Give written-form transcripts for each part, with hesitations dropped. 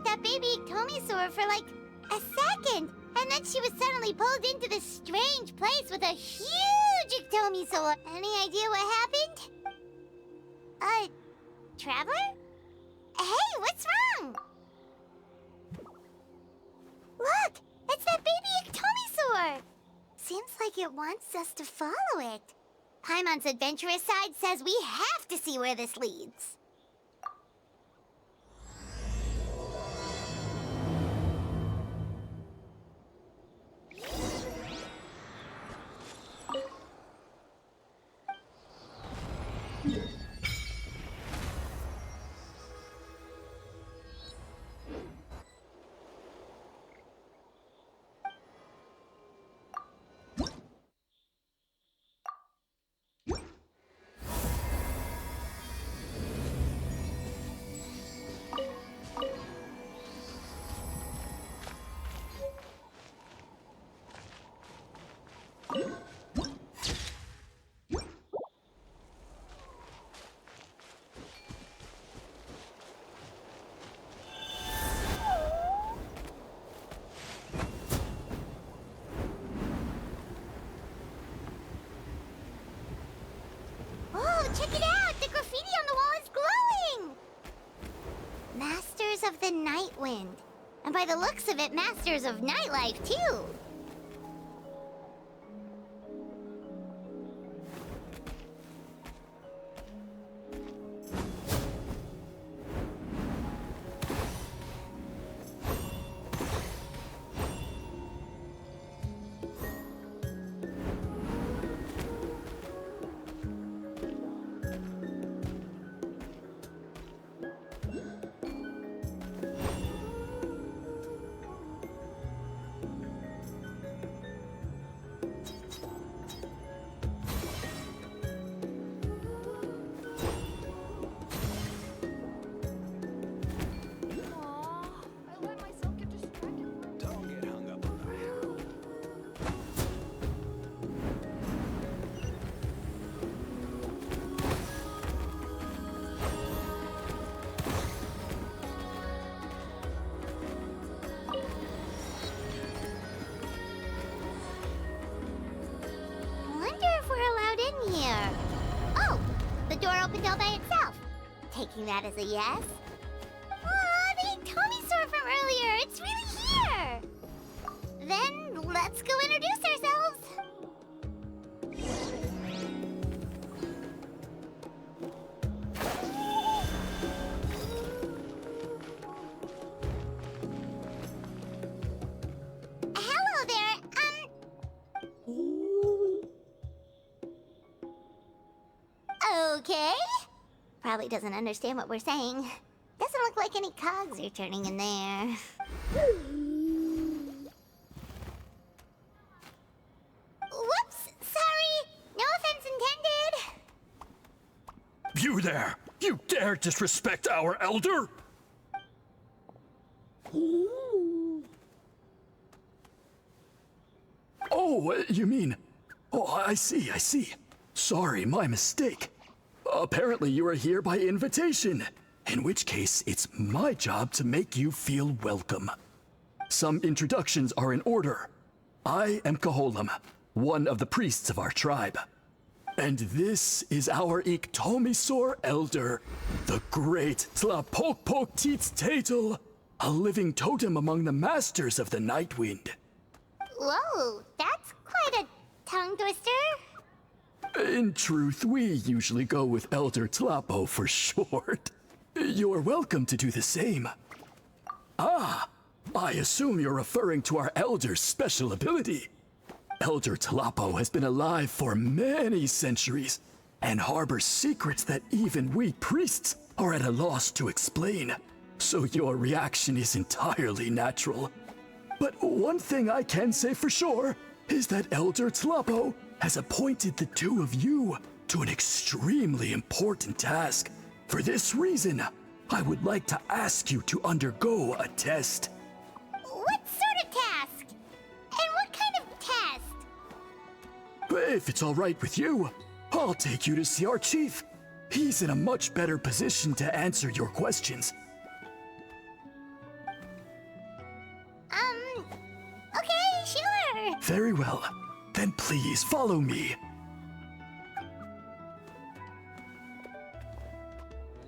that baby Iktomisaur for like a second, and then she was suddenly pulled into this strange place with a huge Iktomisaur. Any idea what happened? Traveler? Hey, what's wrong? Look, it's that baby Iktomisaur! Seems like it wants us to follow it. Paimon's adventurous side says we have to see where this leads. Check it out! The graffiti on the wall is glowing! Masters of the Night Wind. And by the looks of it, masters of nightlife, too. Here. Oh, the door opened all by itself. Taking that as a yes. Aw, the Iktomisaur from earlier. It's really here. Then let's go introduce ourselves. Hello there. Okay. Probably doesn't understand what we're saying. Doesn't look like any cogs are turning in there. Whoops! Sorry! No offense intended! You there! You dare disrespect our elder? Oh, you mean... Oh, I see. Sorry, my mistake. Apparently you are here by invitation, in which case it's my job to make you feel welcome. Some introductions are in order. I am Koholum, one of the priests of our tribe. And this is our Iktomisaur elder, the great Tlapokpokteetstatel, a living totem among the masters of the Night Wind. Whoa, that's quite a tongue twister. In truth, we usually go with Elder Tlapo for short. You're welcome to do the same. Ah, I assume you're referring to our elder's special ability. Elder Tlapo has been alive for many centuries and harbors secrets that even we priests are at a loss to explain. So your reaction is entirely natural. But one thing I can say for sure is that Elder Tlapo has appointed the two of you to an extremely important task. For this reason, I would like to ask you to undergo a test. What sort of task? And what kind of test? If it's all right with you, I'll take you to see our chief. He's in a much better position to answer your questions. Very well. Then please follow me.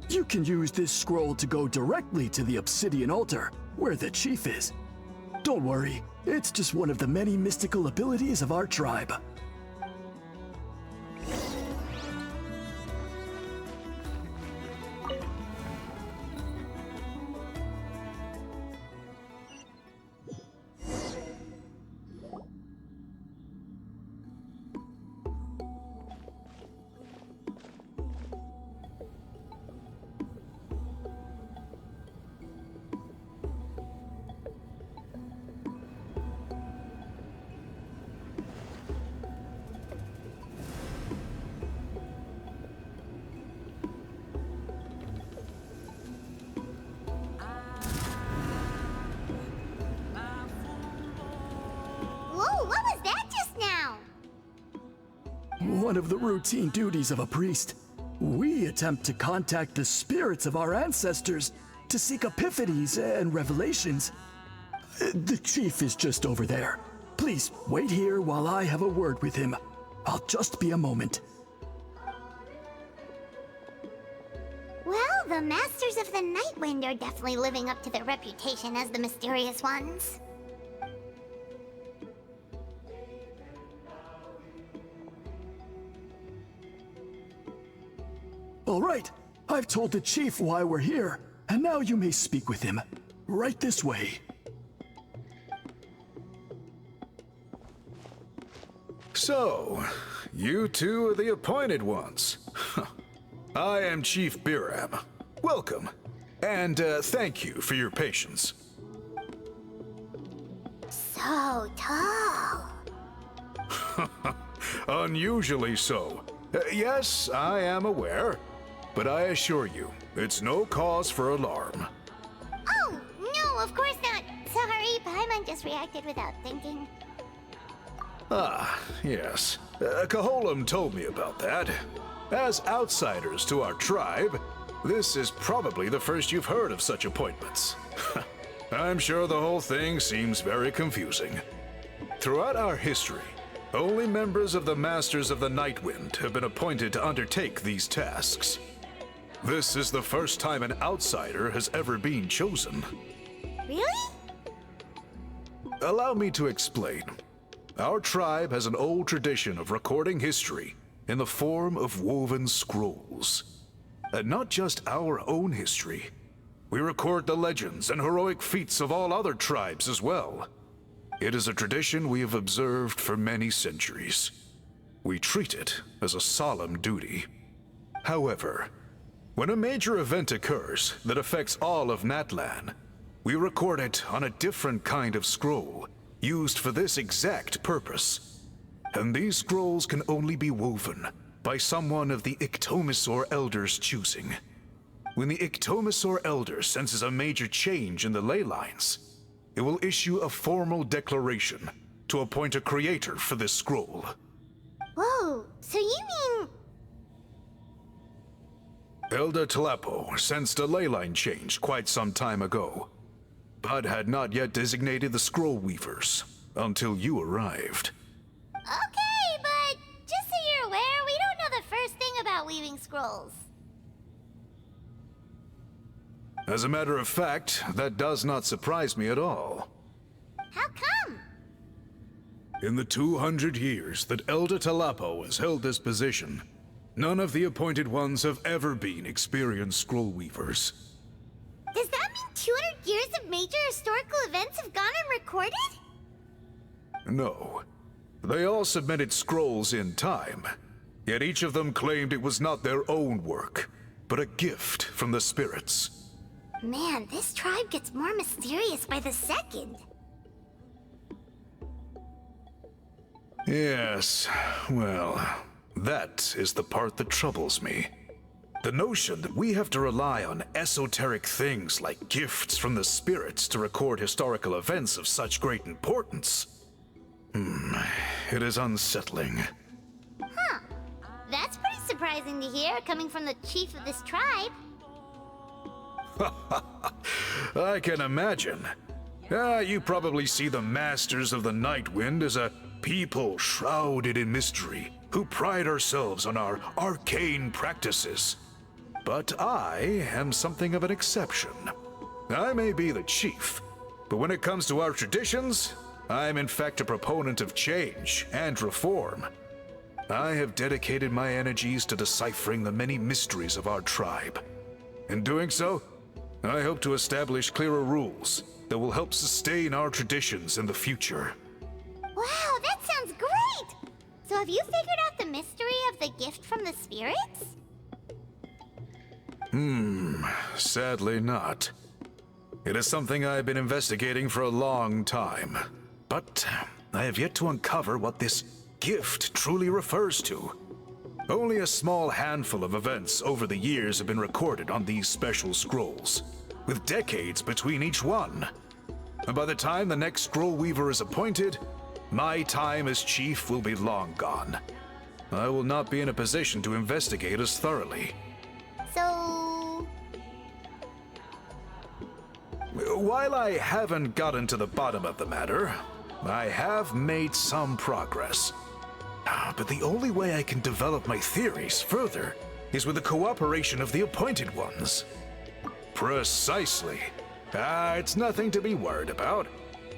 You can use this scroll to go directly to the obsidian altar, where the chief is. Don't worry, it's just one of the many mystical abilities of our tribe. Whoa, what was that just now? One of the routine duties of a priest. We attempt to contact the spirits of our ancestors to seek epiphanies and revelations. The chief is just over there. Please wait here while I have a word with him. I'll just be a moment. Well, the Masters of the Night Wind are definitely living up to their reputation as the mysterious ones. All right, I've told the chief why we're here, and now you may speak with him. Right this way. So, you two are the appointed ones. I am Chief Biram. Welcome, and thank you for your patience. So tall. Unusually so. Yes, I am aware, but I assure you, it's no cause for alarm. Oh, no, of course not. Sorry, Paimon just reacted without thinking. Ah, yes. Kaholam told me about that. As outsiders to our tribe, this is probably the first you've heard of such appointments. I'm sure the whole thing seems very confusing. Throughout our history, only members of the Masters of the Night Wind have been appointed to undertake these tasks. This is the first time an outsider has ever been chosen. Really? Allow me to explain. Our tribe has an old tradition of recording history in the form of woven scrolls. And not just our own history. We record the legends and heroic feats of all other tribes as well. It is a tradition we have observed for many centuries. We treat it as a solemn duty. However, when a major event occurs that affects all of Natlan, we record it on a different kind of scroll, used for this exact purpose. And these scrolls can only be woven by someone of the Ifomex Elders' choosing. When the Ifomex Elder senses a major change in the ley lines, it will issue a formal declaration to appoint a creator for this scroll. Whoa, so you mean... Elder Tlapo sensed a ley line change quite some time ago, but had not yet designated the scroll weavers until you arrived. Okay, but just so you're aware, we don't know the first thing about weaving scrolls. As a matter of fact, that does not surprise me at all. How come? In the 200 years that Elder Tlapo has held this position, none of the appointed ones have ever been experienced scroll weavers. Does that mean 200 years of major historical events have gone unrecorded? No. They all submitted scrolls in time, yet each of them claimed it was not their own work, but a gift from the spirits. Man, this tribe gets more mysterious by the second. Yes, well, that is the part that troubles me. The notion that we have to rely on esoteric things like gifts from the spirits to record historical events of such great importance. It is unsettling. Huh. That's pretty surprising to hear, coming from the chief of this tribe. I can imagine. You probably see the Masters of the Night Wind as a people shrouded in mystery, who pride ourselves on our arcane practices. But I am something of an exception. I may be the chief, but when it comes to our traditions, I'm in fact a proponent of change and reform. I have dedicated my energies to deciphering the many mysteries of our tribe. In doing so, I hope to establish clearer rules that will help sustain our traditions in the future. Wow, that sounds great! So have you figured out the mystery of the gift from the spirits? Sadly not. It is something I've been investigating for a long time, but I have yet to uncover what this gift truly refers to. Only a small handful of events over the years have been recorded on these special scrolls, with decades between each one. And by the time the next scroll weaver is appointed, my time as chief will be long gone. I will not be in a position to investigate as thoroughly. So... While I haven't gotten to the bottom of the matter, I have made some progress. But the only way I can develop my theories further is with the cooperation of the appointed ones. Precisely. It's nothing to be worried about.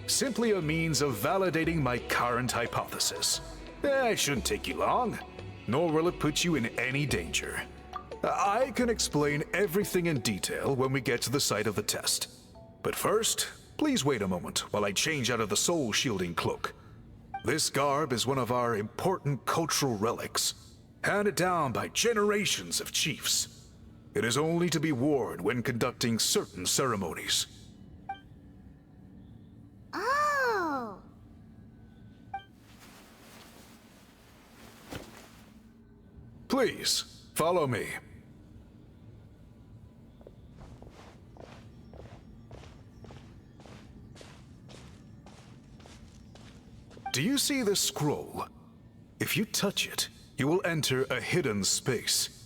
Simply a means of validating my current hypothesis. It shouldn't take you long, nor will it put you in any danger. I can explain everything in detail when we get to the site of the test. But first, please wait a moment while I change out of the soul-shielding cloak. This garb is one of our important cultural relics, handed down by generations of chiefs. It is only to be worn when conducting certain ceremonies. Oh! Please, follow me. Do you see this scroll? If you touch it, you will enter a hidden space.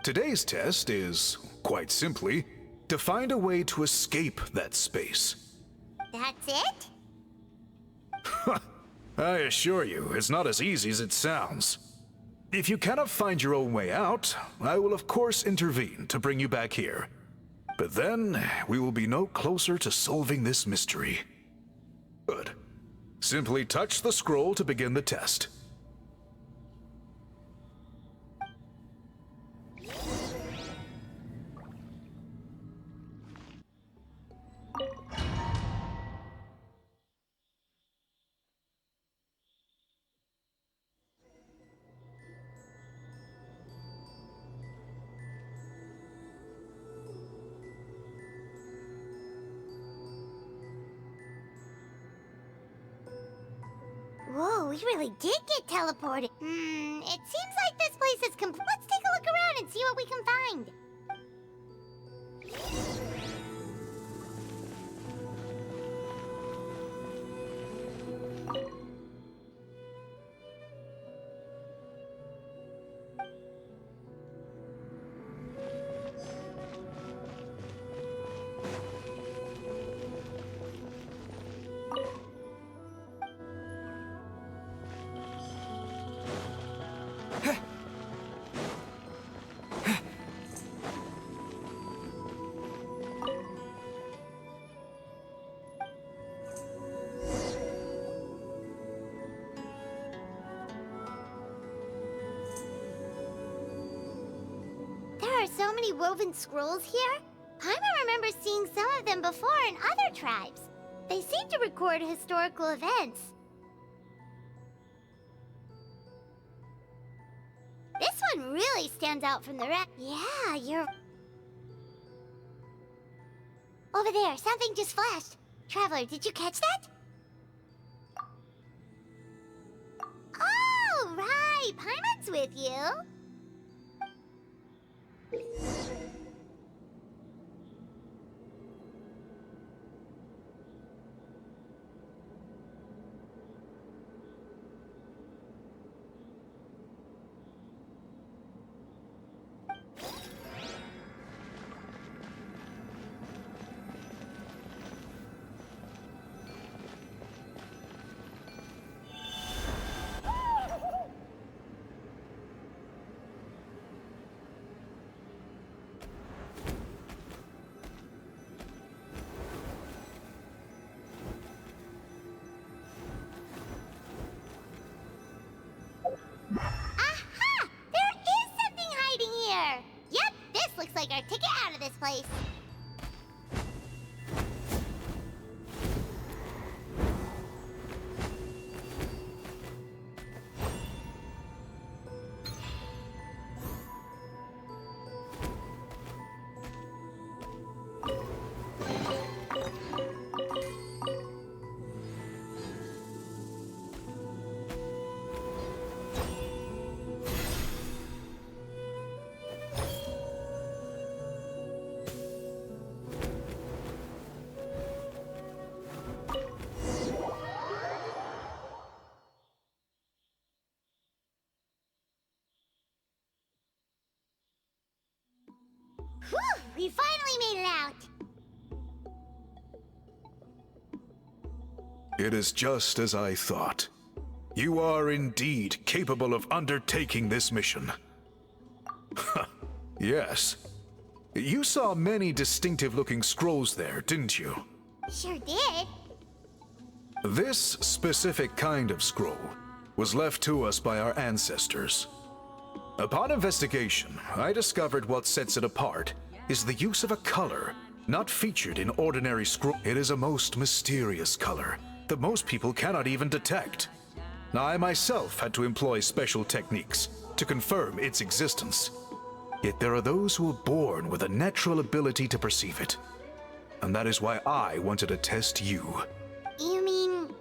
Today's test is, quite simply, to find a way to escape that space. That's it? I assure you, it's not as easy as it sounds. If you cannot find your own way out, I will of course intervene to bring you back here. But then, we will be no closer to solving this mystery. Good. Simply touch the scroll to begin the test. Whoa, we really did get teleported. It seems like this place is complete. Let's take a look around and see what we can find. There are so many woven scrolls here. Paimon remembers seeing some of them before in other tribes. They seem to record historical events. This one really stands out from the rest. Yeah, you're... Over there, something just flashed. Traveler, did you catch that? Oh, right! Paimon's with you. We finally made it out! It is just as I thought. You are indeed capable of undertaking this mission. Yes. You saw many distinctive-looking scrolls there, didn't you? Sure did. This specific kind of scroll was left to us by our ancestors. Upon investigation, I discovered what sets it apart is the use of a color not featured in ordinary scroll. It is a most mysterious color that most people cannot even detect. I myself had to employ special techniques to confirm its existence. Yet there are those who are born with a natural ability to perceive it. And that is why I wanted to test you. You mean...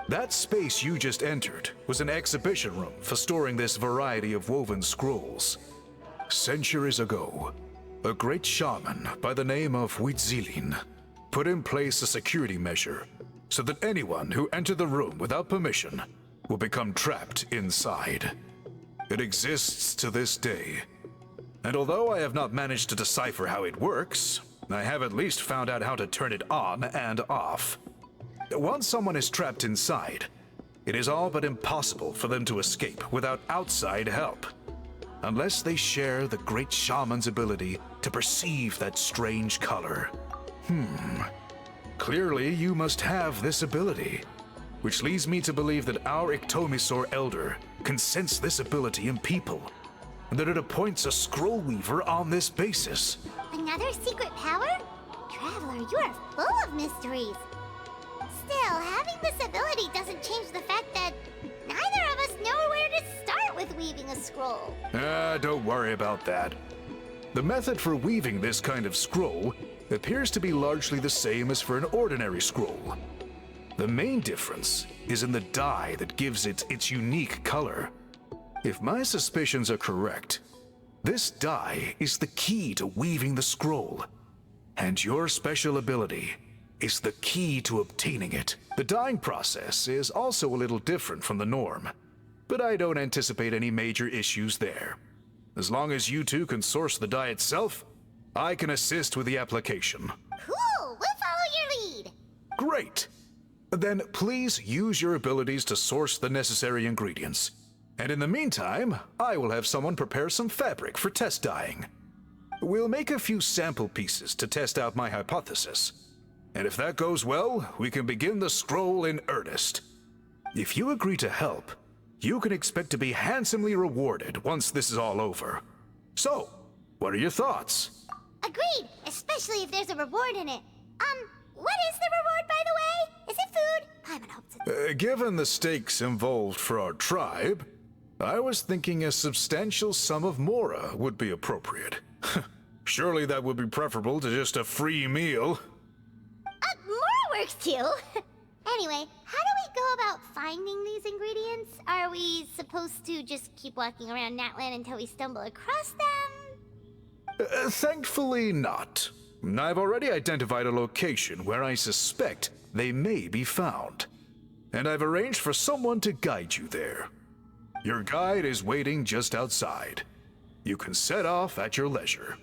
That space you just entered was an exhibition room for storing this variety of woven scrolls. Centuries ago, a great shaman by the name of Huitzilin put in place a security measure so that anyone who entered the room without permission will become trapped inside. It exists to this day, and although I have not managed to decipher how it works, I have at least found out how to turn it on and off. Once someone is trapped inside, it is all but impossible for them to escape without outside help, unless they share the great shaman's ability to perceive that strange color. Clearly, you must have this ability, which leads me to believe that our Ictomisaur Elder can sense this ability in people, and that it appoints a scroll weaver on this basis. Another secret power? Traveler, you are full of mysteries. Still, having this ability doesn't change the fact that neither of us know where to start with weaving a scroll. Don't worry about that. The method for weaving this kind of scroll appears to be largely the same as for an ordinary scroll. The main difference is in the dye that gives it its unique color. If my suspicions are correct, this dye is the key to weaving the scroll, and your special ability is the key to obtaining it. The dyeing process is also a little different from the norm, but I don't anticipate any major issues there. As long as you two can source the dye itself, I can assist with the application. Cool! We'll follow your lead! Great! Then please use your abilities to source the necessary ingredients. And in the meantime, I will have someone prepare some fabric for test dyeing. We'll make a few sample pieces to test out my hypothesis. And if that goes well, we can begin the scroll in earnest. If you agree to help, you can expect to be handsomely rewarded once this is all over. So, what are your thoughts? Agreed, especially if there's a reward in it. What is the reward, by the way? Is it food? Paimon hopes it's... Given the stakes involved for our tribe, I was thinking a substantial sum of mora would be appropriate. Surely that would be preferable to just a free meal. More works too. Anyway, how do we go about finding these ingredients? Are we supposed to just keep walking around Natlan until we stumble across them? Thankfully not. I've already identified a location where I suspect they may be found. And I've arranged for someone to guide you there. Your guide is waiting just outside. You can set off at your leisure.